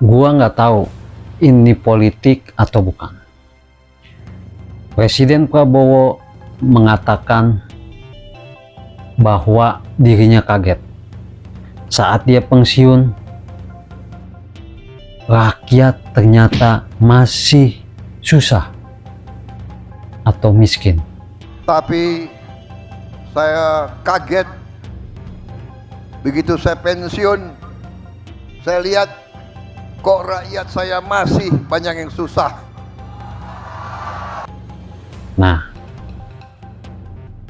Gua nggak tahu ini politik atau bukan. Presiden Prabowo mengatakan bahwa dirinya kaget saat dia pensiun, rakyat ternyata masih susah atau miskin. Tapi saya kaget begitu saya pensiun, saya lihat kok rakyat saya masih banyak yang susah. Nah,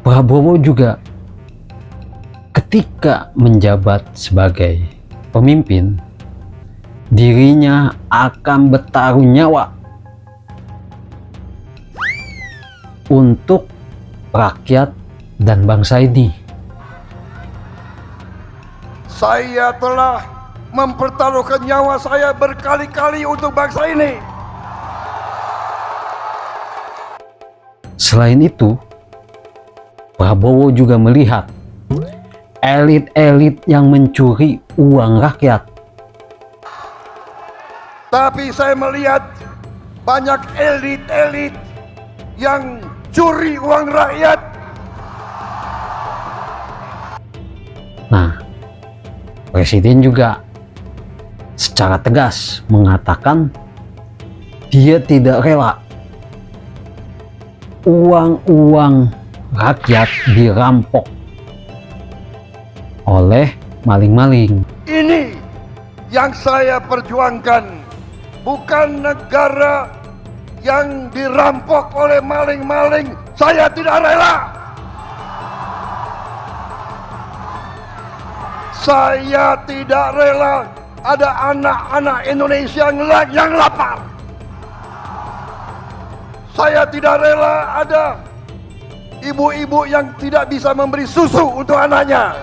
Prabowo juga ketika menjabat sebagai pemimpin, dirinya akan bertaruh nyawa untuk rakyat dan bangsa ini. Saya telah mempertaruhkan nyawa saya berkali-kali untuk bangsa ini. Selain itu, Prabowo juga melihat elit-elit yang mencuri uang rakyat. Tapi saya melihat banyak elit-elit yang curi uang rakyat. Nah, Presiden juga secara tegas mengatakan dia tidak rela uang-uang rakyat dirampok oleh maling-maling. Ini yang saya perjuangkan, bukan negara yang dirampok oleh maling-maling. Saya tidak rela. Saya tidak rela ada anak-anak Indonesia yang lapar. Saya tidak rela ada ibu-ibu yang tidak bisa memberi susu untuk anaknya.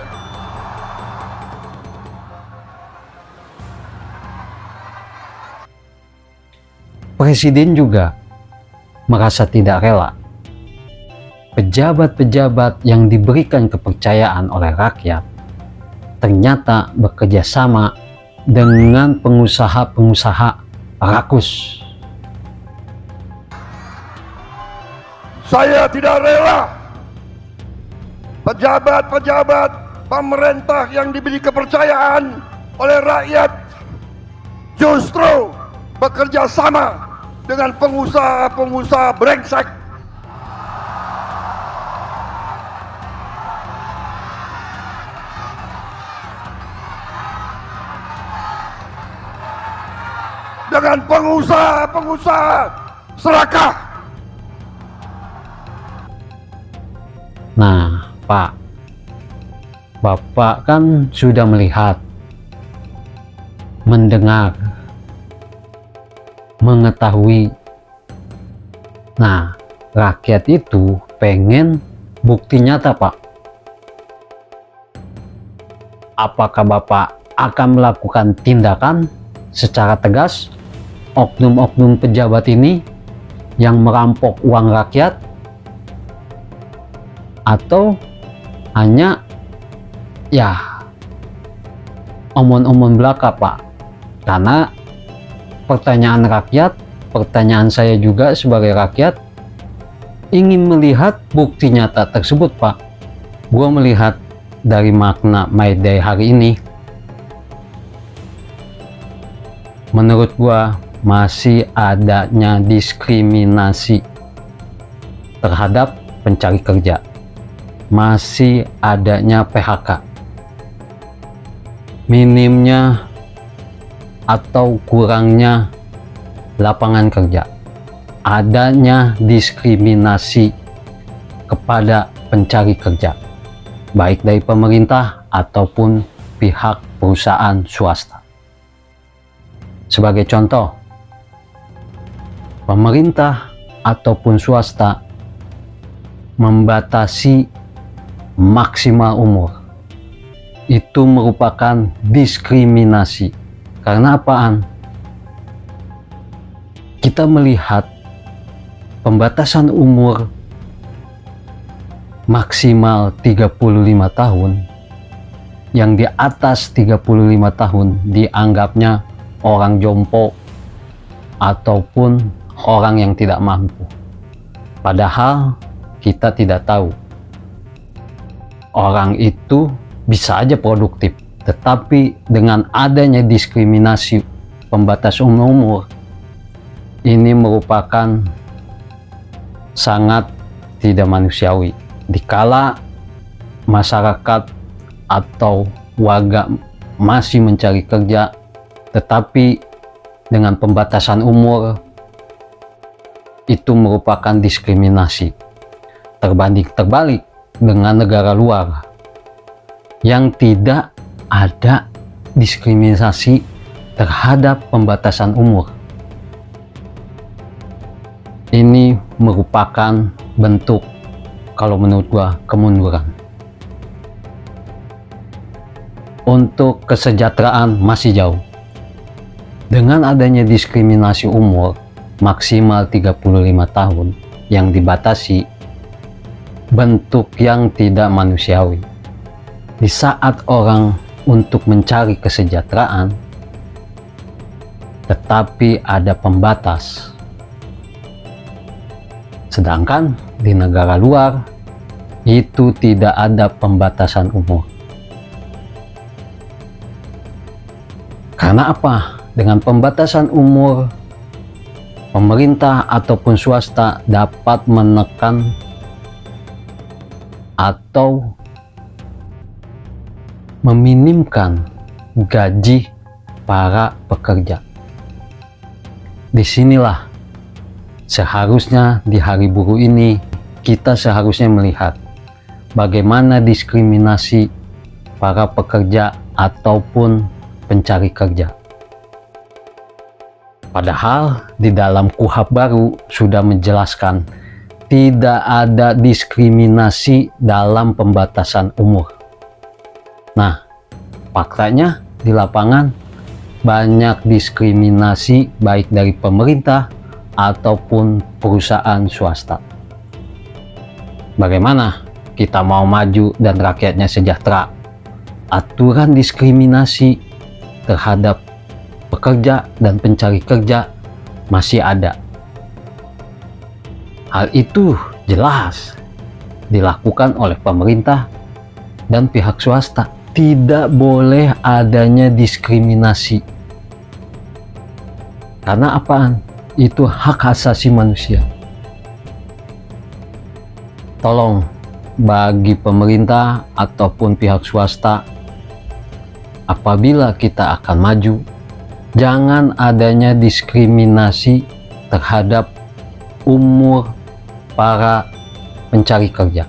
Presiden juga merasa tidak rela pejabat-pejabat yang diberikan kepercayaan oleh rakyat ternyata bekerja sama dengan pengusaha-pengusaha rakus. Saya tidak rela pejabat-pejabat pemerintah yang diberi kepercayaan oleh rakyat justru bekerja sama dengan pengusaha-pengusaha brengsek. Dengan pengusaha-pengusaha serakah. Nah, Pak, Bapak kan sudah melihat, mendengar, mengetahui. Nah, rakyat itu pengen bukti nyata, Pak. Apakah Bapak akan melakukan tindakan secara tegas oknum-oknum pejabat ini yang merampok uang rakyat, atau hanya ya omong-omong belaka, Pak? Karena pertanyaan rakyat, pertanyaan saya juga sebagai rakyat, ingin melihat bukti nyata tersebut, Pak. Gua melihat dari makna My Day hari ini, menurut gua masih adanya diskriminasi terhadap pencari kerja, masih adanya PHK, minimnya atau kurangnya lapangan kerja, adanya diskriminasi kepada pencari kerja, baik dari pemerintah ataupun pihak perusahaan swasta. Sebagai contoh, pemerintah ataupun swasta membatasi maksimal umur. Itu merupakan diskriminasi. Karena apaan? Kita melihat pembatasan umur maksimal 35 tahun, yang di atas 35 tahun dianggapnya orang jompo ataupun orang yang tidak mampu. Padahal kita tidak tahu orang itu bisa aja produktif, tetapi dengan adanya diskriminasi pembatas umur ini merupakan sangat tidak manusiawi. Dikala masyarakat atau warga masih mencari kerja, tetapi dengan pembatasan umur itu merupakan diskriminasi. Terbalik dengan negara luar yang tidak ada diskriminasi terhadap pembatasan umur. Ini merupakan bentuk, kalau menurut gua, kemunduran. Untuk kesejahteraan masih jauh. Dengan adanya diskriminasi umur maksimal 35 tahun yang dibatasi, bentuk yang tidak manusiawi. Di saat orang untuk mencari kesejahteraan, tetapi ada pembatas. Sedangkan di negara luar itu tidak ada pembatasan umur. Karena apa? Dengan pembatasan umur, pemerintah ataupun swasta dapat menekan atau meminimkan gaji para pekerja. Disinilah seharusnya di hari buruh ini kita seharusnya melihat bagaimana diskriminasi para pekerja ataupun pencari kerja. Padahal di dalam KUHP baru sudah menjelaskan tidak ada diskriminasi dalam pembatasan umur. Nah, faktanya di lapangan banyak diskriminasi baik dari pemerintah ataupun perusahaan swasta. Bagaimana kita mau maju dan rakyatnya sejahtera? Aturan diskriminasi terhadap pekerja dan pencari kerja masih ada. Hal itu jelas dilakukan oleh pemerintah dan pihak swasta. Tidak boleh adanya diskriminasi. Karena apaan? Itu hak asasi manusia. Tolong bagi pemerintah ataupun pihak swasta, apabila kita akan maju, jangan adanya diskriminasi terhadap umur para pencari kerja.